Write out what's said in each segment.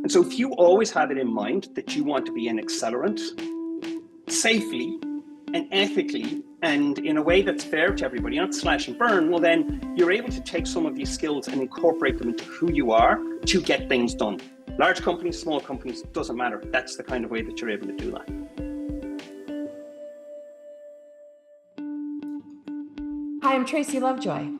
And so if you always have it in mind that you want to be an accelerant safely and ethically and in a way that's fair to everybody, not slash and burn, well, then you're able to take some of these skills and incorporate them into who you are to get things done. Large companies, small companies, doesn't matter. That's the kind of way that you're able to do that. Hi, I'm Tracy Lovejoy.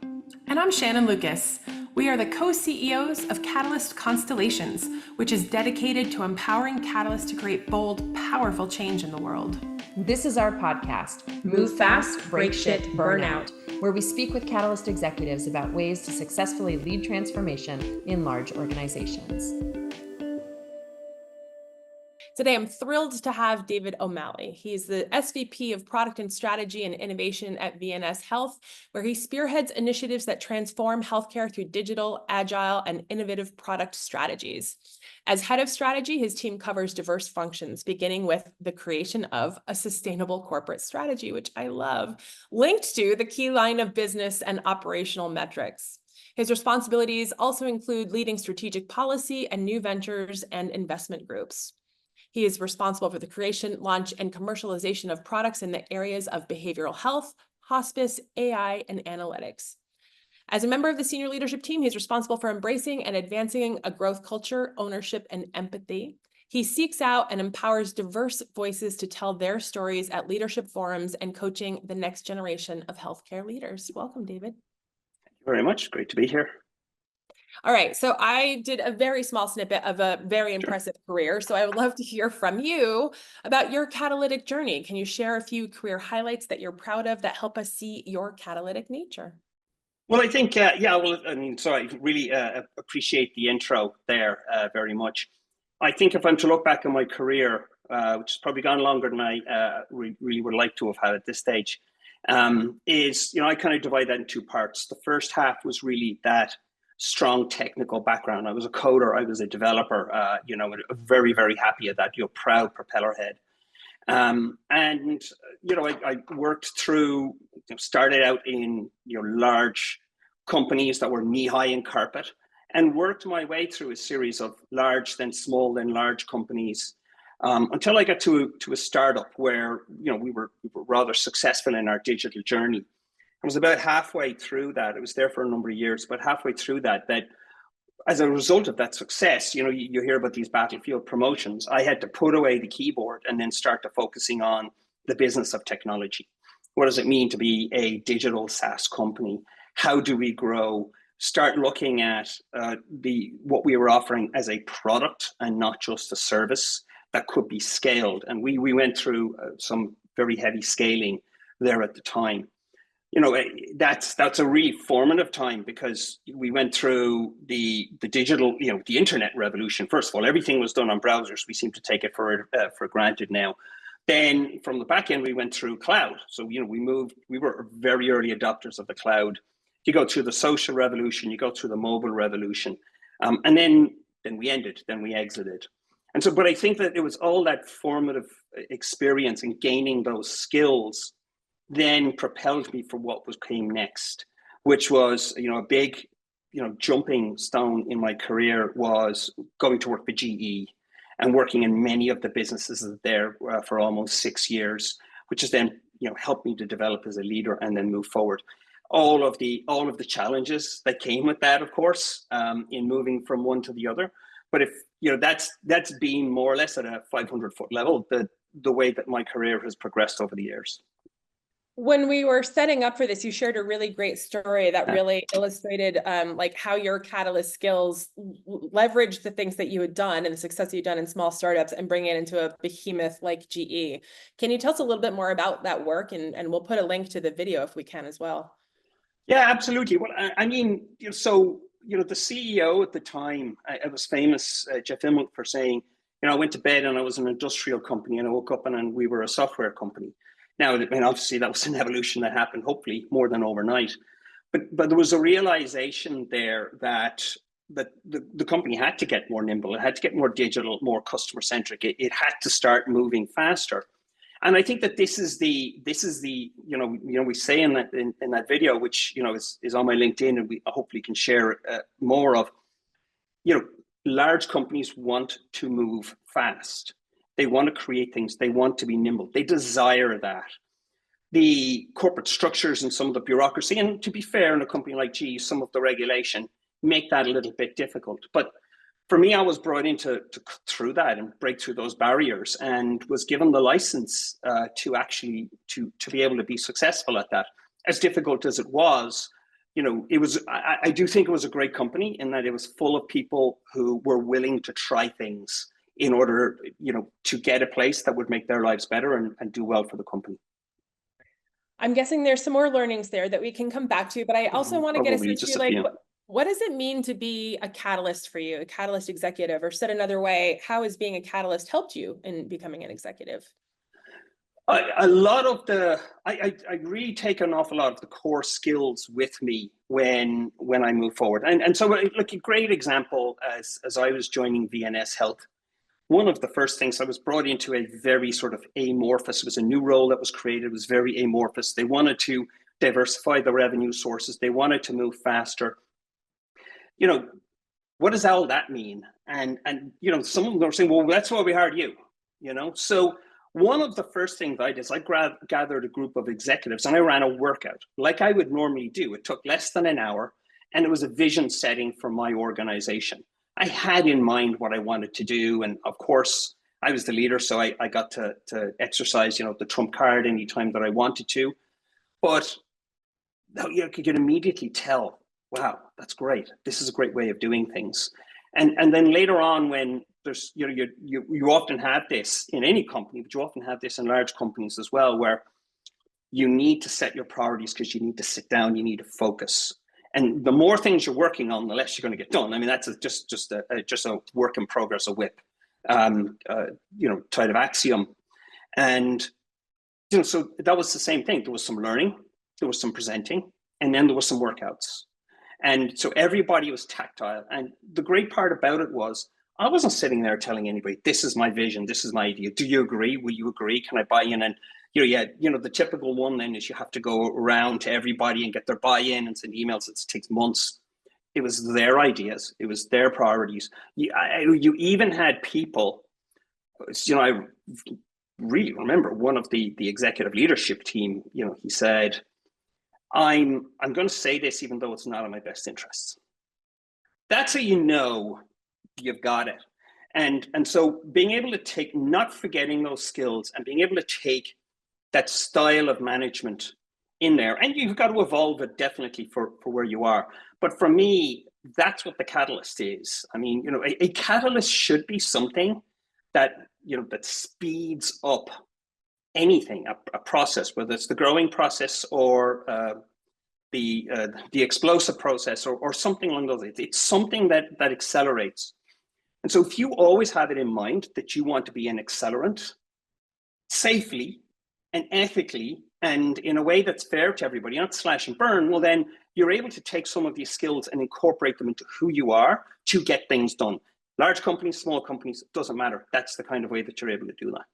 And I'm Shannon Lucas. We are the co-CEOs of Catalyst Constellations, which is dedicated to empowering Catalyst to create bold, powerful change in the world. This is our podcast, Move Fast, Break Shit, Burn Out, where we speak with Catalyst executives about ways to successfully lead transformation in large organizations. Today, I'm thrilled to have David O'Malley. He's the SVP of Product and Strategy and Innovation at VNS Health, where he spearheads initiatives that transform healthcare through digital, agile, and innovative product strategies. As head of strategy, his team covers diverse functions, beginning with the creation of a sustainable corporate strategy, which I love, linked to the key line of business and operational metrics. His responsibilities also include leading strategic policy and new ventures and investment groups. He is responsible for the creation, launch, and commercialization of products in the areas of behavioral health, hospice, AI, and analytics. As a member of the senior leadership team, he's responsible for embracing and advancing a growth culture, ownership, and empathy. He seeks out and empowers diverse voices to tell their stories at leadership forums and coaching the next generation of healthcare leaders. Welcome, David. Thank you very much. Great to be here. All right, so I did a very small snippet of a very impressive career. So I would love to hear from you about your catalytic journey. Can you share a few career highlights that you're proud of that help us see your catalytic nature? Well, I think, so I really appreciate the intro there very much. I think if I'm to look back on my career, which has probably gone longer than I really would like to have had at this stage, I kind of divide that in two parts. The first half was really that strong technical background. I was a coder, I was a developer, very, very happy at that, proud propeller head. I worked through, started out in large companies that were knee-high in carpet and worked my way through a series of large, then small, then large companies until I got to a startup where we were rather successful in our digital journey. I was about halfway through that. I was there for a number of years, but halfway through that as a result of that success, you hear about these battlefield promotions. I had to put away the keyboard and then start to focusing on the business of technology. What does it mean to be a digital SaaS company? How do we grow? Start looking at what we were offering as a product and not just a service that could be scaled. And we went through some very heavy scaling there at the time. That's a really formative time because we went through the digital, the internet revolution. First of all, everything was done on browsers. We seem to take it for granted now. Then from the back end, we went through cloud. So, we were very early adopters of the cloud. You go through the social revolution, you go through the mobile revolution, and then we exited. And so, but I think that it was all that formative experience and gaining those skills then propelled me for what came next, which was, a big, jumping stone in my career was going to work for GE and working in many of the businesses there for almost 6 years, which has then, helped me to develop as a leader and then move forward. All of the challenges that came with that, of course, in moving from one to the other. But if, that's been more or less at a 500-foot level, the way that my career has progressed over the years. When we were setting up for this, you shared a really great story that really illustrated how your catalyst skills leveraged the things that you had done and the success you'd done in small startups and bring it into a behemoth like GE. Can you tell us a little bit more about that work? And we'll put a link to the video if we can as well. Yeah, absolutely. Well, the CEO at the time, I was famous, Jeff Immelt, for saying, I went to bed and I was an industrial company and I woke up and we were a software company. Now, obviously that was an evolution that happened, hopefully more than overnight, but there was a realization there that the company had to get more nimble. It had to get more digital, more customer centric. It had to start moving faster. And I think that this is the we say in that video, which is on my LinkedIn, and we hopefully can share more of. large companies want to move fast. They want to create things. They want to be nimble. They desire that. The corporate structures and some of the bureaucracy, and to be fair, in a company like GE, some of the regulation make that a little bit difficult. But for me, I was brought in to cut through that and break through those barriers, and was given the license to actually to be able to be successful at that. As difficult as it was, it was. I do think it was a great company in that it was full of people who were willing to try things in order, to get a place that would make their lives better and do well for the company. I'm guessing there's some more learnings there that we can come back to, but I also want to get a sense of like, what does it mean to be a catalyst for you, a catalyst executive? Or said another way, how has being a catalyst helped you in becoming an executive? A lot of I really take an awful lot of the core skills with me when I move forward. And so, like, a great example, as I was joining VNS Health, one of the first things, I was brought into a very sort of amorphous, it was a new role that was created, it was very amorphous. They wanted to diversify the revenue sources. They wanted to move faster. What does all that mean? And some of them are saying, well, that's why we hired you, So one of the first things I did is I gathered a group of executives and I ran a workout like I would normally do. It took less than an hour, and it was a vision setting for my organization. I had in mind what I wanted to do. And of course, I was the leader, so I got to exercise, the trump card anytime that I wanted to. But you could immediately tell, wow, that's great. This is a great way of doing things. And then later on, when there's, you often have this in any company, but you often have this in large companies as well, where you need to set your priorities because you need to sit down, you need to focus. And the more things you're working on, the less you're going to get done. I mean, that's just a work in progress, a whip, type of axiom. And so that was the same thing. There was some learning, there was some presenting, and then there was some workouts. And so everybody was tactile. And the great part about it was I wasn't sitting there telling anybody, this is my vision, this is my idea. Do you agree? Will you agree? Can I buy in? And the typical one then is you have to go around to everybody and get their buy-in and send emails. It takes months. It was their ideas. It was their priorities. You even had people, I really remember one of the executive leadership team, he said, I'm going to say this even though it's not in my best interests. That's how you've got it. And so being able to take, not forgetting those skills and being able to take that style of management in there, and you've got to evolve it definitely for where you are. But for me, that's what the catalyst is. I mean, a catalyst should be something that, that speeds up anything, a process, whether it's the growing process or the explosive process or something along those lines. It's something that accelerates. And so if you always have it in mind that you want to be an accelerant safely and ethically and in a way that's fair to everybody, not slash and burn, well, then you're able to take some of these skills and incorporate them into who you are to get things done. Large companies, small companies, it doesn't matter. That's the kind of way that you're able to do that.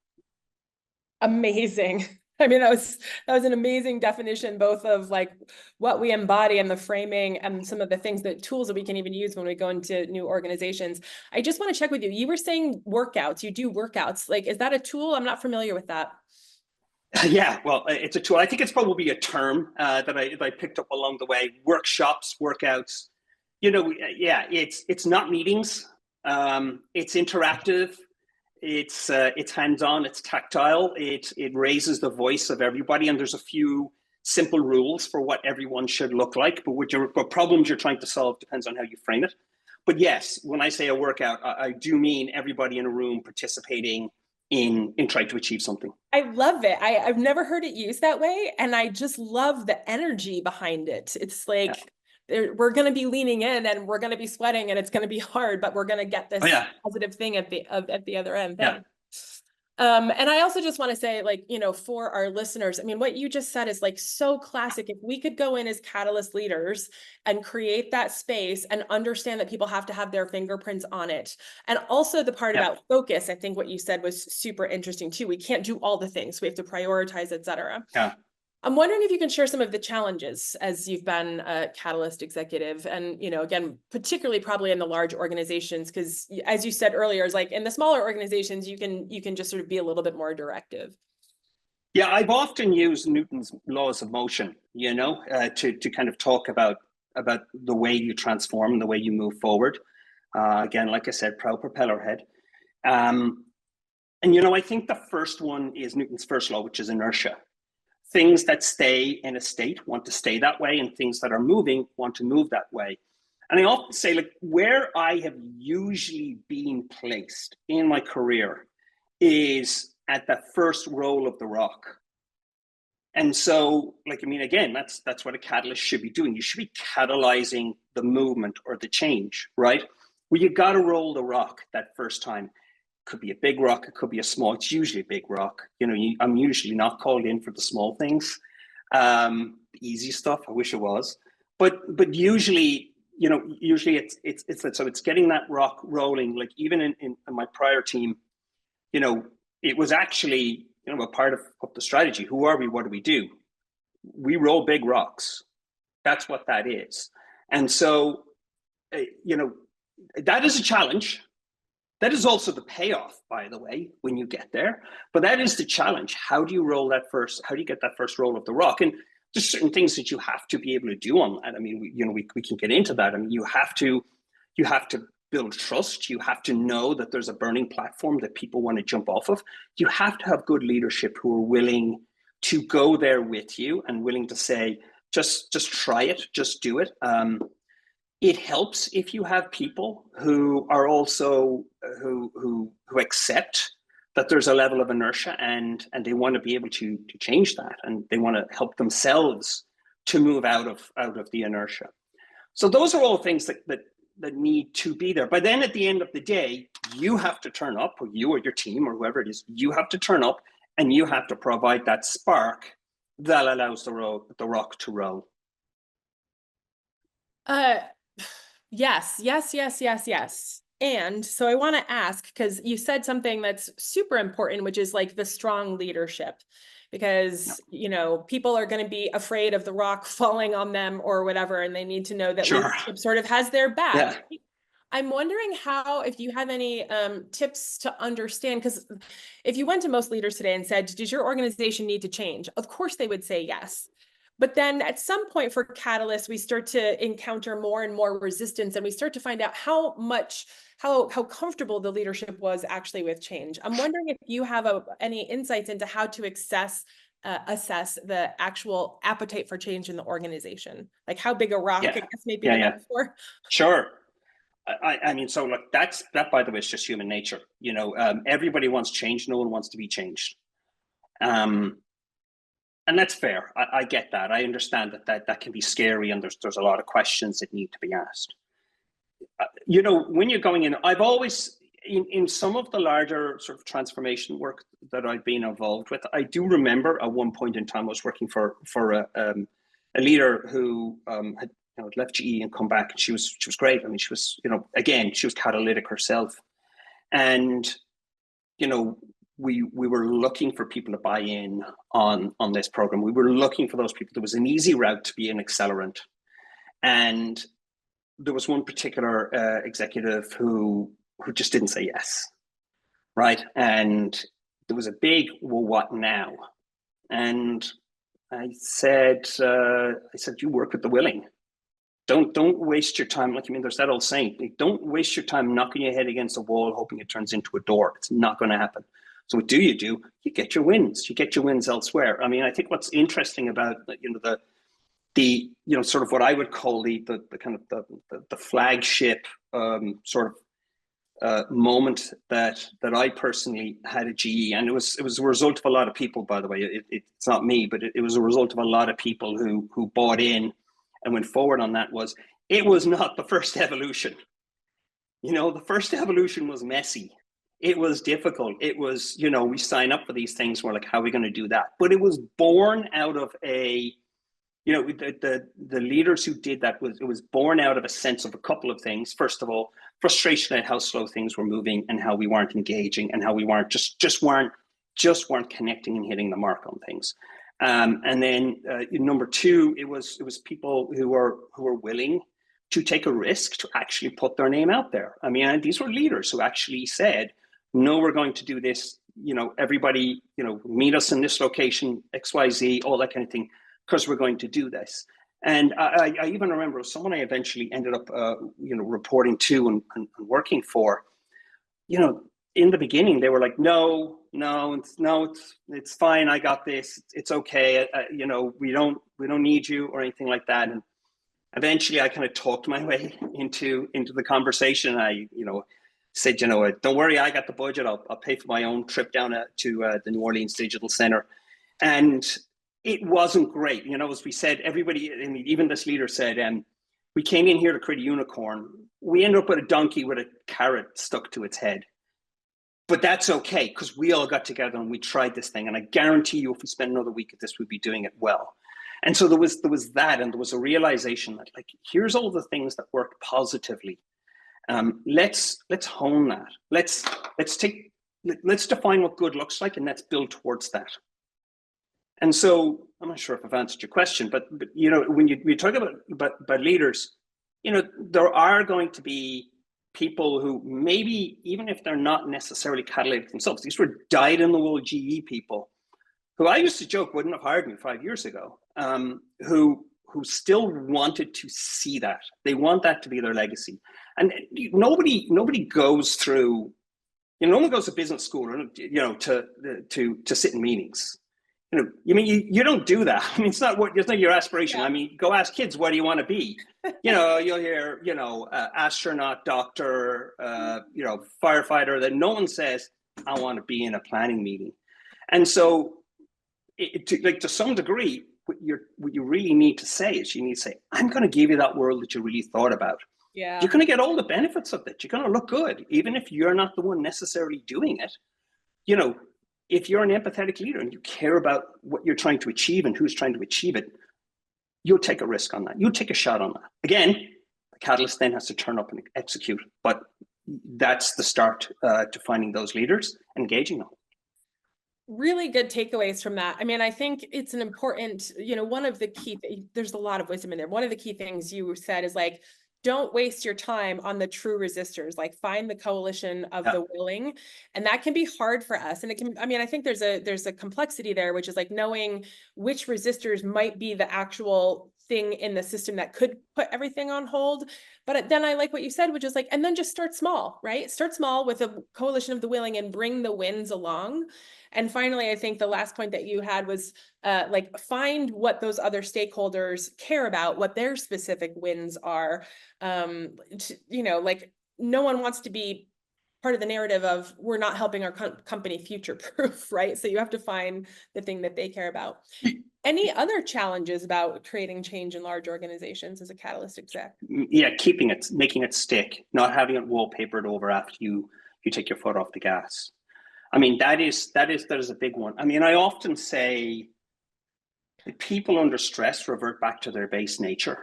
Amazing. I mean, that was an amazing definition, both of like what we embody and the framing and some of the things, the tools that we can even use when we go into new organizations. I just want to check with you. You were saying workouts, you do workouts. Like, is that a tool? I'm not familiar with that. Yeah, well, it's a tool. I think it's probably a term that I picked up along the way. Workshops, workouts. It's not meetings. It's interactive. It's hands-on. It's tactile. It raises the voice of everybody, and there's a few simple rules for what everyone should look like. But what problems you're trying to solve depends on how you frame it. But yes, when I say a workout, I do mean everybody in a room participating in trying to achieve something. I love it. I've never heard it used that way. And I just love the energy behind it. It's like, we're going to be leaning in and we're going to be sweating and it's going to be hard, but we're going to get this positive thing at the other end. Yeah. And I also just want to say, like, for our listeners, I mean, what you just said is like so classic. If we could go in as catalyst leaders and create that space and understand that people have to have their fingerprints on it. And also the part about focus, I think what you said was super interesting too. We can't do all the things. We have to prioritize, et cetera. Yeah. I'm wondering if you can share some of the challenges as you've been a Catalyst executive, and again, particularly probably in the large organizations, because as you said earlier, it's like in the smaller organizations, you can just sort of be a little bit more directive. Yeah, I've often used Newton's laws of motion, to kind of talk about the way you transform, the way you move forward. Again, like I said, proud propeller head. And I think the first one is Newton's first law, which is inertia. Things that stay in a state want to stay that way, and things that are moving want to move that way. And I often say, like, where I have usually been placed in my career is at the first roll of the rock. And so, again, that's what a catalyst should be doing. You should be catalyzing the movement or the change, right? Well, you got to roll the rock that first time. Could be a big rock, it could be a small. It's usually a big rock. I'm usually not called in for the small things, the easy stuff. I wish it was, but usually, it's getting that rock rolling. Like even in my prior team, it was actually a part of the strategy. Who are we? What do we do? We roll big rocks. That's what that is. And so, that is a challenge. That is also the payoff, by the way, when you get there. But that is the challenge. How do you roll that first? How do you get that first roll of the rock? And there's certain things that you have to be able to do on that. I mean, we can get into that. I mean, you have to build trust. You have to know that there's a burning platform that people want to jump off of. You have to have good leadership who are willing to go there with you and willing to say, just try it, just do it. It helps if you have people who are also who accept that there's a level of inertia and they want to be able to change that, and they want to help themselves to move out of the inertia. So those are all things that need to be there. But then at the end of the day, you have to turn up, or you or your team or whoever it is, you have to turn up and you have to provide that spark that allows the rock to roll. Yes. And so I want to ask, because you said something that's super important, which is like the strong leadership, because, people are going to be afraid of the rock falling on them or whatever, and they need to know that leadership sort of has their back. Yeah. I'm wondering if you have any tips to understand, because if you went to most leaders today and said, does your organization need to change? Of course, they would say yes. But then at some point for Catalyst, we start to encounter more and more resistance, and we start to find out how comfortable the leadership was actually with change. I'm wondering if you have any insights into how to assess the actual appetite for change in the organization, like how big a rock, I guess, maybe for. Sure. I mean, so look, that, by the way, is just human nature. Everybody wants change. No one wants to be changed. And that's fair. I get that. I understand that can be scary, and there's a lot of questions that need to be asked. When you're going in, I've always, in some of the larger sort of transformation work that I've been involved with, I do remember at one point in time I was working for a leader who had left GE and come back, and she was great. I mean, she was, again, she was catalytic herself, and we were looking for people to buy in on this program. We were looking for those people. There was an easy route to be an accelerant. And there was one particular executive who just didn't say yes, right? And there was a big, well, what now? And I said, you work with the willing. Don't waste your time. There's that old saying, don't waste your time knocking your head against a wall, hoping it turns into a door. It's not going to happen. So what do? You get your wins. You get your wins elsewhere. I mean, I think what's interesting about the sort of what I would call the kind of the flagship sort of moment that I personally had at GE, and it was a result of a lot of people, by the way. It's not me, but it was a result of a lot of people who bought in and went forward on that. It was not the first evolution. The first evolution was messy. It was difficult. It was, we sign up for these things. We're like, how are we going to do that? But it was born out of the leaders who did that, it was born out of a sense of a couple of things. First of all, frustration at how slow things were moving and how we weren't engaging and how we weren't just weren't connecting and hitting the mark on things. And then number two, it was people who were willing to take a risk to actually put their name out there. I mean, these were leaders who actually said, no, we're going to do this. Everybody, meet us in this location, XYZ, all that kind of thing, because we're going to do this. And I even remember someone I eventually ended up, reporting to and working for, in the beginning, they were like, no, it's fine. I got this. It's okay. We don't need you or anything like that. And eventually I kind of talked my way into the conversation. I, said, don't worry, I got the budget. I'll pay for my own trip down to the New Orleans Digital Center. And it wasn't great. As we said, everybody, I mean, even this leader said, we came in here to create a unicorn. We ended up with a donkey with a carrot stuck to its head. But that's okay, because we all got together and we tried this thing. And I guarantee you, if we spend another week at this, we'd be doing it well. And so there was that, and there was a realization that, like, here's all the things that worked positively. Let's hone that. Let's define what good looks like, and let's build towards that. And so I'm not sure if I've answered your question, but when we talk about leaders, there are going to be people who maybe, even if they're not necessarily catalytic themselves, these were dyed-in-the-wool GE people who I used to joke wouldn't have hired me 5 years ago, who still wanted to see that. They want that to be their legacy. And nobody goes through, no one goes to business school, to sit in meetings. You don't do that. I mean, it's not your aspiration. Yeah. I mean, go ask kids, what do you want to be? You'll hear, astronaut, doctor, firefighter. That no one says, I want to be in a planning meeting. And so, to some degree, what you really need to say is, you need to say, I'm going to give you that world that you really thought about. Yeah. You're going to get all the benefits of it. You're going to look good, even if you're not the one necessarily doing it. If you're an empathetic leader and you care about what you're trying to achieve and who's trying to achieve it, you'll take a risk on that. You'll take a shot on that. Again, the catalyst then has to turn up and execute. But that's the start to finding those leaders and engaging them. Really good takeaways from that. I mean, I think it's an important, one of the key, there's a lot of wisdom in there. One of the key things you said is, like, don't waste your time on the true resistors, like, find the coalition of the willing. And that can be hard for us. And it can, I think there's a complexity there, which is like knowing which resistors might be the actual thing in the system that could put everything on hold. But then I like what you said, which is like, and then just start small, right? Start small with a coalition of the willing and bring the wins along. And finally, I think the last point that you had was find what those other stakeholders care about, what their specific wins are. No one wants to be part of the narrative of we're not helping our company future-proof, right? So you have to find the thing that they care about. Any other challenges about creating change in large organizations as a Catalyst exec? Yeah, making it stick, not having it wallpapered over after you take your foot off the gas. I mean, that is a big one. I mean, I often say that people under stress revert back to their base nature,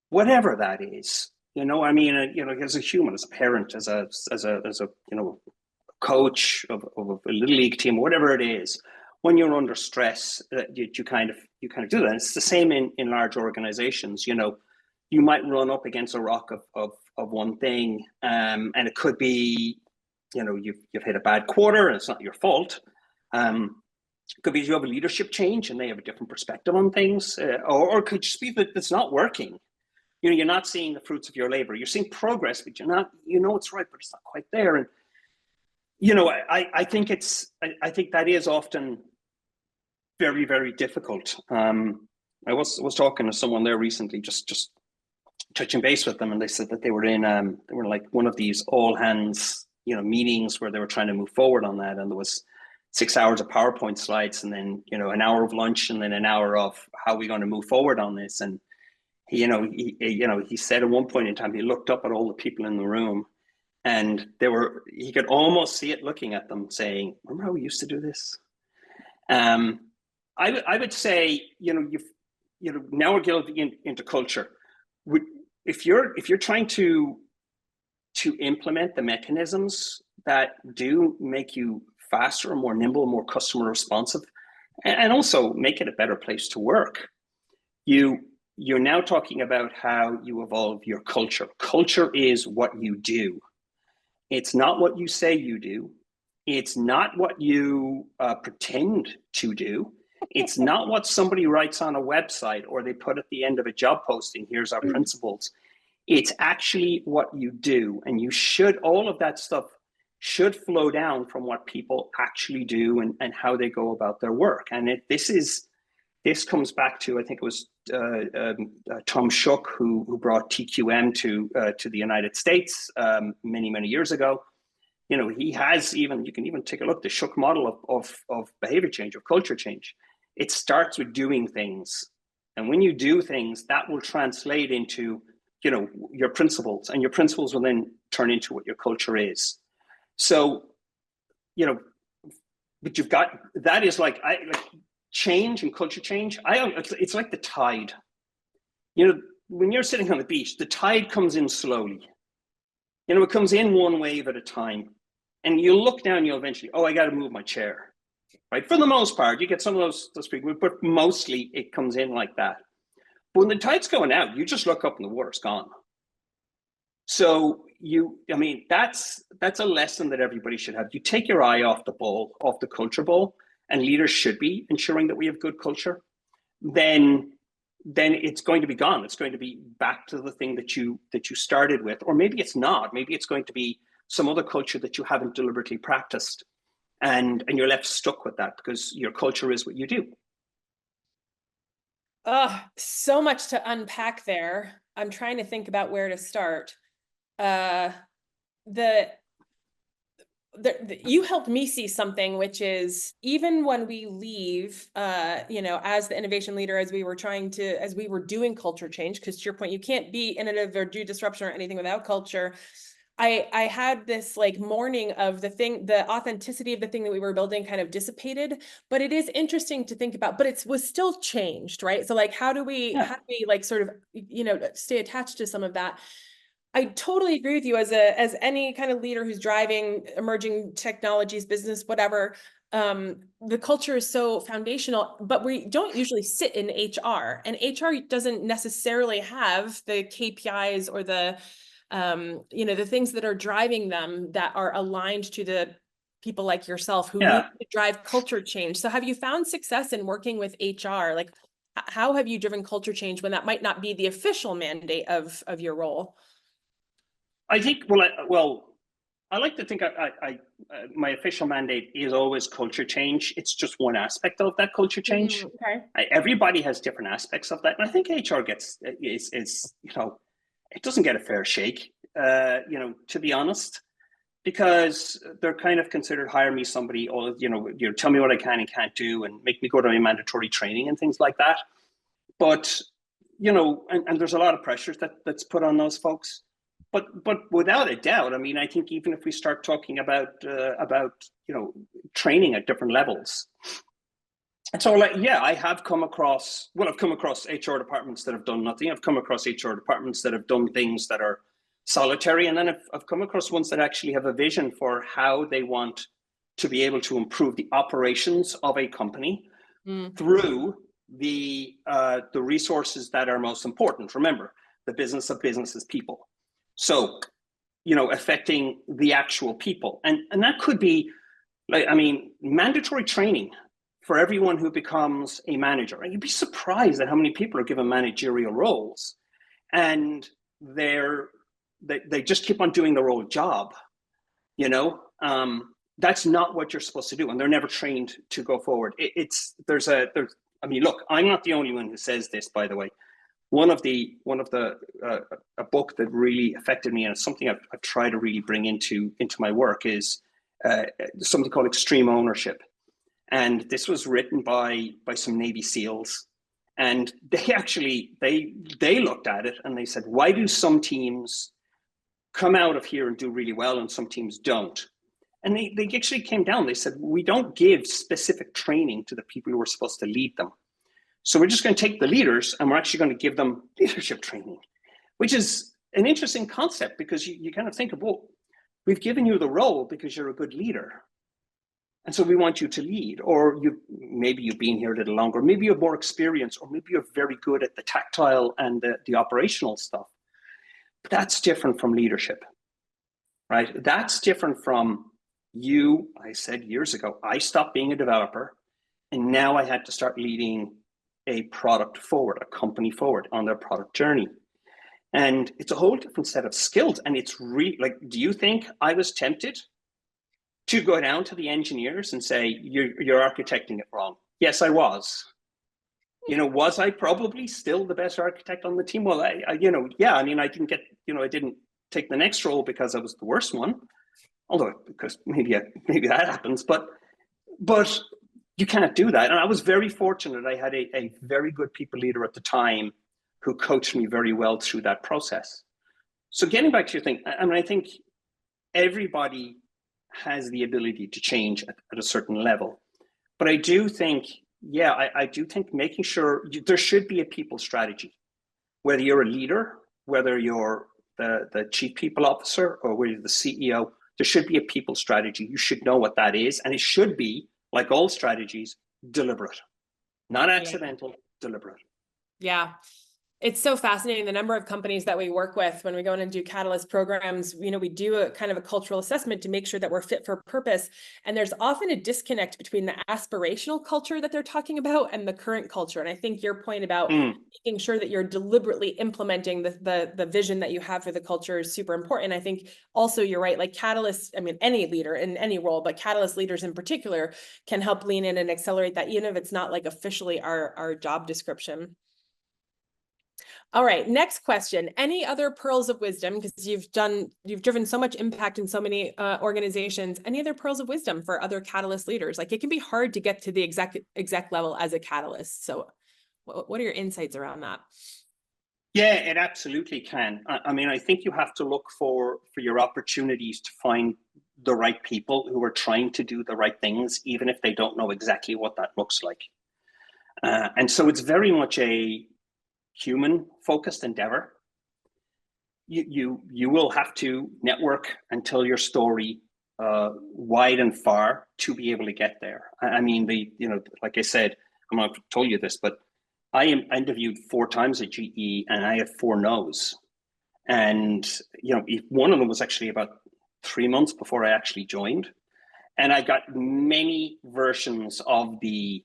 whatever that is. As a human, as a parent, as a coach of a little league team, whatever it is, when you're under stress, you kind of do that. And it's the same in large organizations. You might run up against a rock of one thing, and it could be, you've hit a bad quarter and it's not your fault. It could be you have a leadership change and they have a different perspective on things, or it could just be that it's not working. You're not seeing the fruits of your labor. You're seeing progress, but you're not, it's right, but it's not quite there. And, I think that is often very, very difficult. I was talking to someone there recently, just touching base with them, and they said that they were like one of these all hands, meetings where they were trying to move forward on that. And there was 6 hours of PowerPoint slides, and then, an hour of lunch, and then an hour of how we're going to move forward on this. And he said at one point in time, he looked up at all the people in the room, and he could almost see it looking at them saying, remember how we used to do this? I would say, now we're getting into culture. If you're trying to implement the mechanisms that do make you faster, more nimble, more customer responsive, and also make it a better place to work. You're now talking about how you evolve your culture. Culture is what you do. It's not what you say you do. It's not what you pretend to do. It's not what somebody writes on a website or they put at the end of a job posting, here's our principles. It's actually what you do. And you should, all of that stuff should flow down from what people actually do and how they go about their work. And this comes back to, I think it was Tom Shook who brought TQM to the United States many years ago. You know, he has even, you can even take a look, the Shook model of behavior change, of culture change. It starts with doing things. And when you do things, that will translate into, you know, your principles, and your principles will then turn into what your culture is. So, you know, but you've got, that is like change and culture change. It's like the tide. You know, when you're sitting on the beach, the tide comes in slowly. You know, it comes in one wave at a time. And you'll look down, you'll eventually, oh, I got to move my chair, right? For the most part, you get some of those people, but mostly it comes in like that. But when the tide's going out, you just look up and the water's gone. So I mean, that's a lesson that everybody should have. You take your eye off the ball, off the culture ball, and leaders should be ensuring that we have good culture. Then it's going to be gone. It's going to be back to the thing that you started with, or maybe it's not. Maybe it's going to be some other culture that you haven't deliberately practiced, and you're left stuck with that because your culture is what you do. So much to unpack there. I'm trying to think about where to start. You helped me see something, which is even when we leave, you know, as the innovation leader, as we were doing culture change, because to your point, you can't be innovative or do disruption or anything without culture. I had this like morning of the authenticity of the thing that we were building kind of dissipated, but it is interesting to think about, but it was still changed, right? So like, how do we like sort of, you know, stay attached to some of that? I totally agree with you as any kind of leader who's driving emerging technologies, business, whatever. The culture is so foundational, but we don't usually sit in HR, and HR doesn't necessarily have the KPIs or the you know, the things that are driving them that are aligned to the people like yourself who need to drive culture change. So have you found success in working with HR? Like, how have you driven culture change when that might not be the official mandate of your role? I think, I like to think my official mandate is always culture change. It's just one aspect of that culture change. Okay. Everybody has different aspects of that. And I think HR is you know, it doesn't get a fair shake, you know, to be honest, because they're kind of considered hire me somebody, or, you know, tell me what I can and can't do and make me go to my mandatory training and things like that. But, you know, and there's a lot of pressures that's put on those folks. But without a doubt, I mean, I think even if we start talking about you know, training at different levels, and so like, yeah, I've come across HR departments that have done nothing. I've come across HR departments that have done things that are solitary, and then I've come across ones that actually have a vision for how they want to be able to improve the operations of a company through the resources that are most important. Remember, the business of business is people. So, you know, affecting the actual people. And that could be, like, I mean, mandatory training for everyone who becomes a manager. And you'd be surprised at how many people are given managerial roles. And they just keep on doing their old job, you know? That's not what you're supposed to do. And they're never trained to go forward. I mean, look, I'm not the only one who says this, by the way. A book that really affected me, and it's something I've tried to really bring into my work, is something called Extreme Ownership. And this was written by some Navy SEALs, and they actually they looked at it and they said, why do some teams come out of here and do really well and some teams don't? And they actually came down. They said, we don't give specific training to the people who are supposed to lead them. So we're just going to take the leaders and we're actually going to give them leadership training, which is an interesting concept, because you kind of think of, well, we've given you the role because you're a good leader. And so we want you to lead, or maybe you've been here a little longer, maybe you have more experience, or maybe you're very good at the tactile and the operational stuff. But that's different from leadership, right? That's different from you. I said years ago, I stopped being a developer, and now I had to start leading a product forward, a company forward on their product journey. And it's a whole different set of skills. And it's really like, do you think I was tempted to go down to the engineers and say, you're architecting it wrong? Yes, I was. Was I probably still the best architect on the team? Well, I I didn't get, I didn't take the next role because I was the worst one. Although, because maybe that happens, but you can't do that. And I was very fortunate. I had a very good people leader at the time who coached me very well through that process. So getting back to your thing, I mean, I think everybody has the ability to change at a certain level. But I do think, I do think making sure there should be a people strategy, whether you're a leader, whether you're the chief people officer, or whether you're the CEO, there should be a people strategy. You should know what that is. And it should be, like all strategies, deliberate, not accidental, deliberate. Yeah. It's so fascinating, the number of companies that we work with when we go in and do Catalyst programs. We do a kind of a cultural assessment to make sure that we're fit for purpose. And there's often a disconnect between the aspirational culture that they're talking about and the current culture. And I think your point about making sure that you're deliberately implementing the vision that you have for the culture is super important. I think also you're right, like Catalyst, I mean, any leader in any role, but Catalyst leaders in particular can help lean in and accelerate that, even if it's not like officially our job description. All right, next question. Any other pearls of wisdom, because you've driven so much impact in so many organizations, any other pearls of wisdom for other Catalyst leaders? Like, it can be hard to get to the exec level as a Catalyst. So what are your insights around that? Yeah, it absolutely can. I mean, I think you have to look for your opportunities to find the right people who are trying to do the right things, even if they don't know exactly what that looks like. And so it's very much a human focused endeavor. You will have to network and tell your story wide and far to be able to get there. I mean, like I said, I'm not told you this, but I interviewed 4 times at GE and I had 4 no's. And one of them was actually about 3 months before I actually joined, and I got many versions of the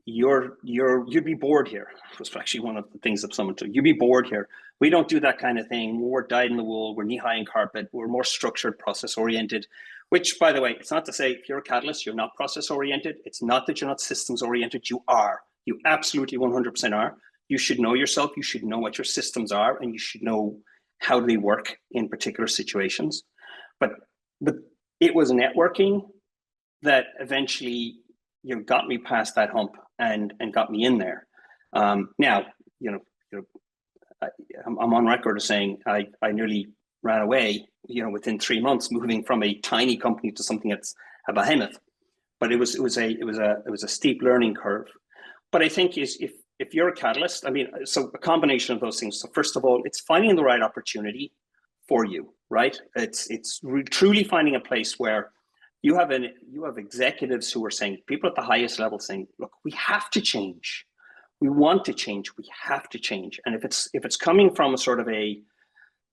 you'd be bored here. It was actually one of the things that someone told. You'd be bored here. We don't do that kind of thing. We're dyed in the wool. We're knee high in carpet. We're more structured, process oriented. Which, by the way, it's not to say if you're a Catalyst, you're not process oriented. It's not that you're not systems oriented. You are. You absolutely 100% are. You should know yourself. You should know what your systems are, and you should know how they work in particular situations. But it was networking that eventually got me past that hump and got me in there. Now, I'm on record as saying I nearly ran away, within 3 months, moving from a tiny company to something that's a behemoth. But it was a steep learning curve. But I think if you're a Catalyst, I mean, so a combination of those things. So first of all, it's finding the right opportunity for you, right? It's truly finding a place where you have executives who are saying, people at the highest level saying, look, we have to change. We want to change. We have to change. And if it's coming from a sort of a,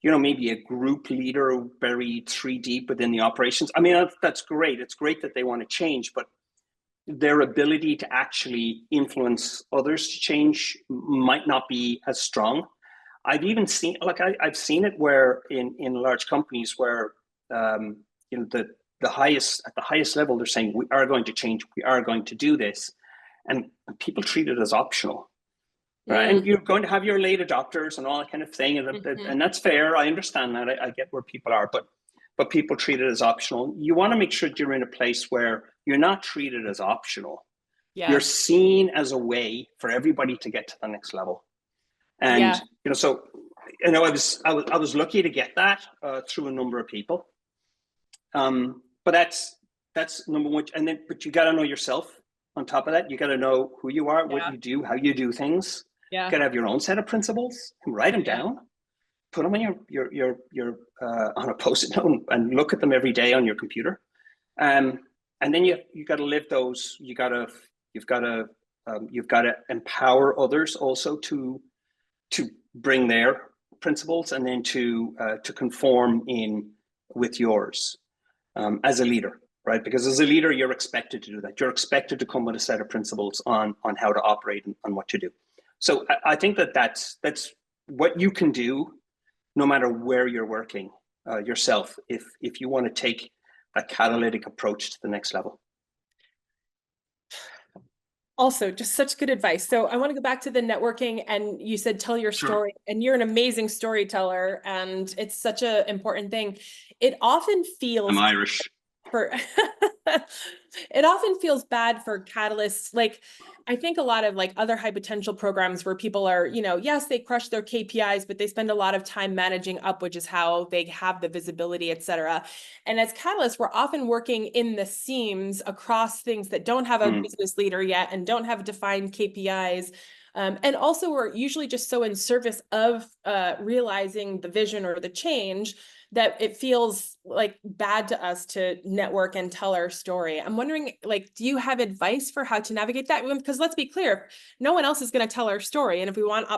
maybe a group leader buried 3 deep within the operations, I mean, that's great. It's great that they want to change, but their ability to actually influence others to change might not be as strong. I've even seen, I've seen it where in large companies where, at the highest level, they're saying, we are going to change, we are going to do this. And people treat it as optional. Right? And you're going to have your late adopters and all that kind of thing. And that's fair. I understand that. I get where people are, but people treat it as optional. You want to make sure that you're in a place where you're not treated as optional. Yeah. You're seen as a way for everybody to get to the next level. And, so, I was lucky to get that through a number of people. But that's number one. And then, but you got to know yourself. On top of that, you got to know who you are, what you do, how you do things. Yeah. You got to have your own set of principles and write them down. Put them on your on a Post-it note and look at them every day on your computer. And And then you got to live those. You've got to empower others also to bring their principles and then to conform in with yours as a leader, right? Because as a leader, you're expected to do that. You're expected to come with a set of principles on how to operate and on what to do. So I think that's what you can do, no matter where you're working yourself, if you want to take a catalytic approach to the next level. Also, just such good advice. So I want to go back to the networking, and you said tell your story, and you're an amazing storyteller, and it's such an important thing. It often feels I'm Irish. It often feels bad for catalysts. Like, I think a lot of like other high potential programs where people are, yes, they crush their KPIs, but they spend a lot of time managing up, which is how they have the visibility, et cetera. And as catalysts, we're often working in the seams across things that don't have a business leader yet and don't have defined KPIs. And also, we're usually just so in service of realizing the vision or the change that it feels like bad to us to network and tell our story. I'm wondering, like, do you have advice for how to navigate that? Because let's be clear, no one else is going to tell our story. And if we want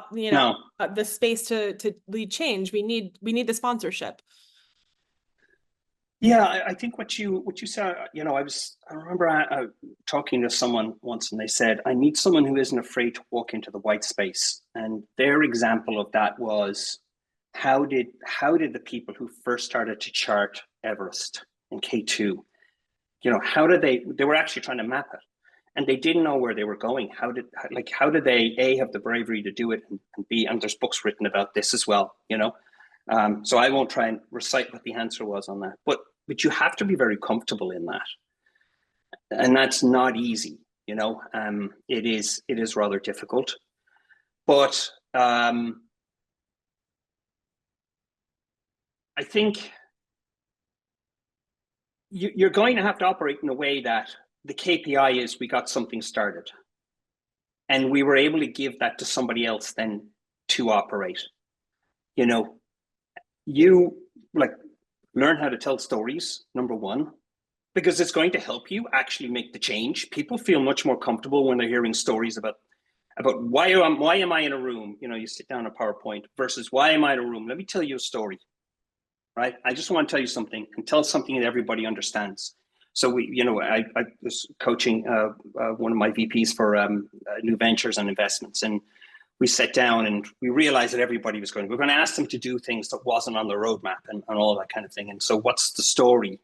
the space to lead change, we need the sponsorship. Yeah, I think what you said, I remember talking to someone once, and they said, I need someone who isn't afraid to walk into the white space. And their example of that was, how did the people who first started to chart Everest in K2, how did they were actually trying to map it, and they didn't know where they were going. How did they A, have the bravery to do it, and B, and there's books written about this as well, so I won't try and recite what the answer was on that, but you have to be very comfortable in that, and that's not easy. It is rather difficult, but I think you're going to have to operate in a way that the KPI is we got something started, and we were able to give that to somebody else then to operate. You learn how to tell stories, number one, because it's going to help you actually make the change. People feel much more comfortable when they're hearing stories about why am I in a room? You sit down a PowerPoint versus why am I in a room? Let me tell you a story, right? I just want to tell you something and tell something that everybody understands. So I was coaching one of my VPs for new ventures and investments, and we sat down and we realized that everybody we're going to ask them to do things that wasn't on the roadmap and all that kind of thing. And so what's the story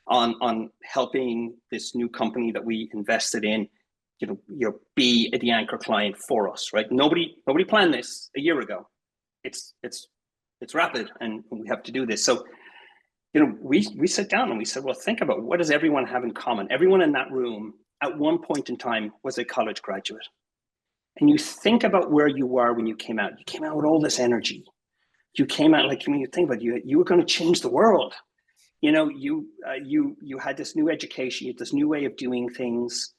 on helping this new company that we invested in, be the anchor client for us, right? Nobody planned this a year ago. It's rapid, and we have to do this. So, we sat down and we said, well, think about, what does everyone have in common? Everyone in that room at one point in time was a college graduate. And you think about where you were when you came out. You came out with all this energy. You came out you think about you were going to change the world. You had this new education, you had this new way of doing things,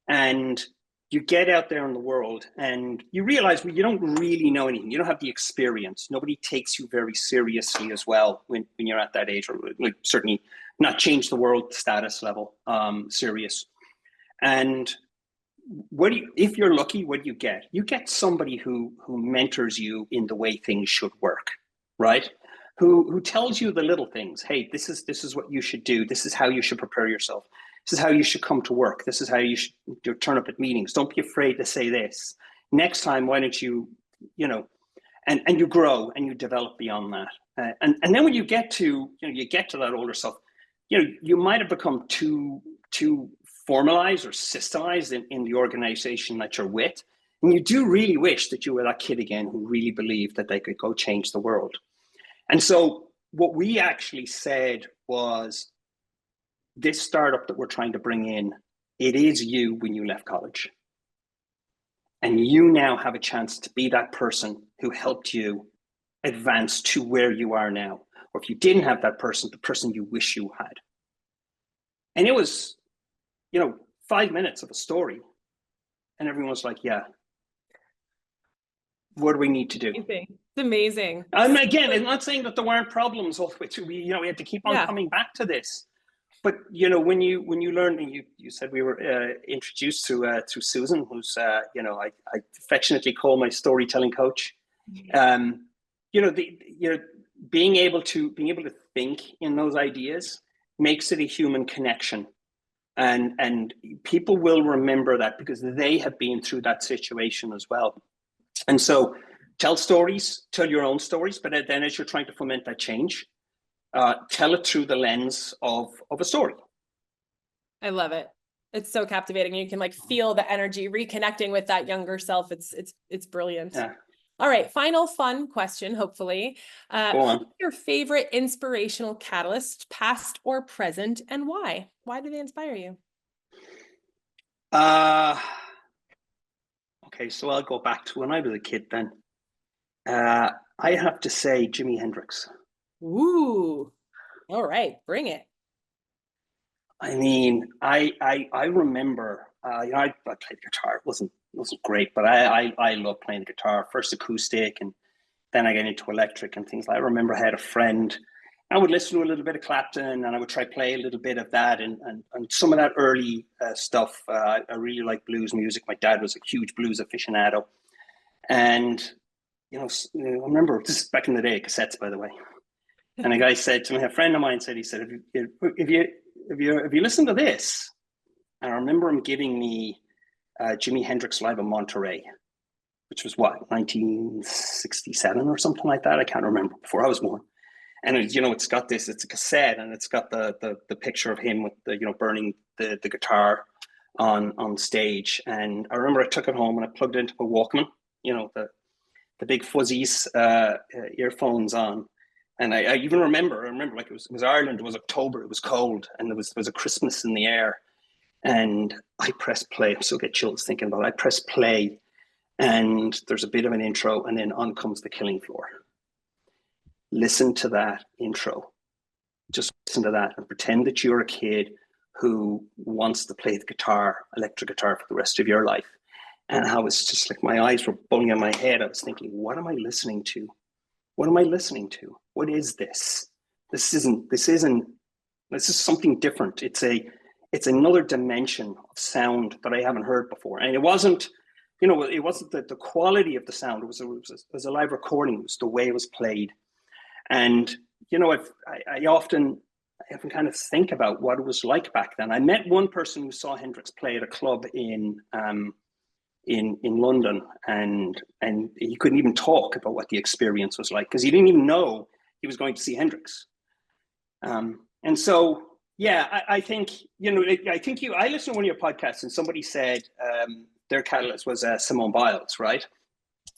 and you get out there in the world and you realize, you don't really know anything. You don't have the experience. Nobody takes you very seriously as well when you're at that age, or certainly not change the world status level serious. And if you're lucky, what you get? You get somebody who mentors you in the way things should work, right? Who tells you the little things. Hey, this is what you should do. This is how you should prepare yourself. This is how you should come to work. This is how you should turn up at meetings. Don't be afraid to say this. Next time, why don't you, and you grow and you develop beyond that. And then when you get to, that older self, you might have become too formalized or systemized in the organization that you're with. And you do really wish that you were that kid again who really believed that they could go change the world. And so what we actually said was, this startup that we're trying to bring in, it is you when you left college. And you now have a chance to be that person who helped you advance to where you are now. Or if you didn't have that person, the person you wish you had. And it was, 5 minutes of a story. And everyone was like, yeah. What do we need to do? It's amazing. And again, I'm not saying that there weren't problems all the way through. We had to keep on coming back to this. But when you learn, and you said we were introduced to Susan, who's I affectionately call my storytelling coach. Being able to think in those ideas makes it a human connection, and people will remember that because they have been through that situation as well. And so, tell your own stories, but then as you're trying to foment that change, tell it through the lens of a story. I love it. It's so captivating. You can like feel the energy reconnecting with that younger self. It's brilliant. Yeah. All right. Final fun question, hopefully. Go on. Who's your favorite inspirational catalyst, past or present, and why? Why do they inspire you? Okay, so I'll go back to when I was a kid then. I have to say Jimi Hendrix. Ooh. All right, bring it. I mean, I remember, I played guitar. It wasn't great, but I loved playing the guitar. First acoustic, and then I got into electric and things. I remember I had a friend. I would listen to a little bit of Clapton, and I would try play a little bit of that, and some of that early stuff. I really like blues music. My dad was a huge blues aficionado, and I remember this is back in the day, cassettes, by the way. And a guy said to me, a friend of mine said, if you listen to this, and I remember him giving me Jimi Hendrix Live in Monterey, which was 1967 or something like that. I can't remember, before I was born. And it's got this, it's a cassette, and it's got the picture of him with the, burning the guitar on stage. And I remember I took it home and I plugged it into a Walkman, the big fuzzies earphones on. And I even remember like it was Ireland, it was October, it was cold, and there was a Christmas in the air. And I pressed play. I still get chills thinking about it. I pressed play, and there's a bit of an intro, and then on comes the Killing Floor. Listen to that intro. Just listen to that and pretend that you're a kid who wants to play the guitar, electric guitar, for the rest of your life. And how it's just like my eyes were bulging in my head. I was thinking, what am I listening to? What am I listening to? What is this? This is something different. It's another dimension of sound that I haven't heard before. And it wasn't the quality of the sound. It was a live recording. It was the way it was played. And I often kind of think about what it was like back then. I met one person who saw Hendrix play at a club in London, and he couldn't even talk about what the experience was like because he didn't even know he was going to see Hendrix. And so, yeah, I think I listened to one of your podcasts and somebody said their catalyst was Simone Biles, right?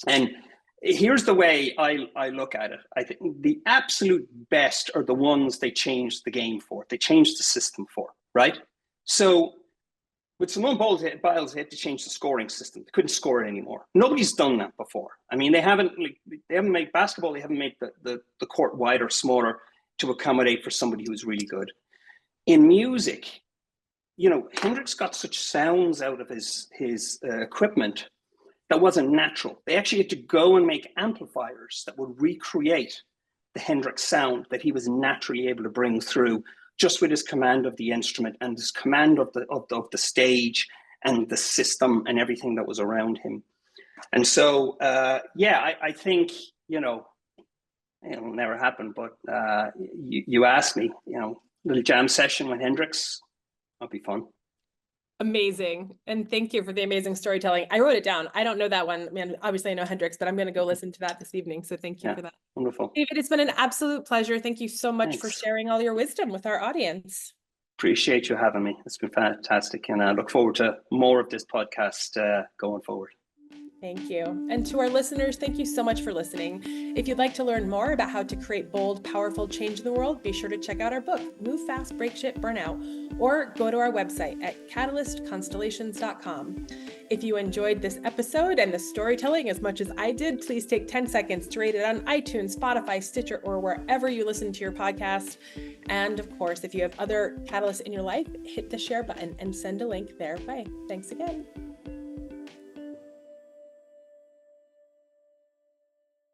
And here's the way I look at it. I think the absolute best are the ones they changed the game for. They changed the system for, right? So with Simone Biles, they had to change the scoring system. They couldn't score it anymore. Nobody's done that before. I mean, they haven't made basketball. They haven't made the court wider, smaller to accommodate for somebody who's really good. In music, Hendrix got such sounds out of his equipment that wasn't natural. They actually had to go and make amplifiers that would recreate the Hendrix sound that he was naturally able to bring through just with his command of the instrument and his command of the stage and the system and everything that was around him. And so, I think, it'll never happen, but you asked me, little jam session with Hendrix, that'll be fun. Amazing. And thank you for the amazing storytelling. I wrote it down. I don't know that one. I mean, obviously I know Hendrix, but I'm going to go listen to that this evening. So thank you for that. Wonderful. David, it's been an absolute pleasure. Thank you so much for sharing all your wisdom with our audience. Appreciate you having me. It's been fantastic. And I look forward to more of this podcast going forward. Thank you. And to our listeners, thank you so much for listening. If you'd like to learn more about how to create bold, powerful change in the world, be sure to check out our book, Move Fast, Break Shit, Burn Out, or go to our website at catalystconstellations.com. If you enjoyed this episode and the storytelling as much as I did, please take 10 seconds to rate it on iTunes, Spotify, Stitcher, or wherever you listen to your podcast. And of course, if you have other catalysts in your life, hit the share button and send a link there. Bye. Thanks again.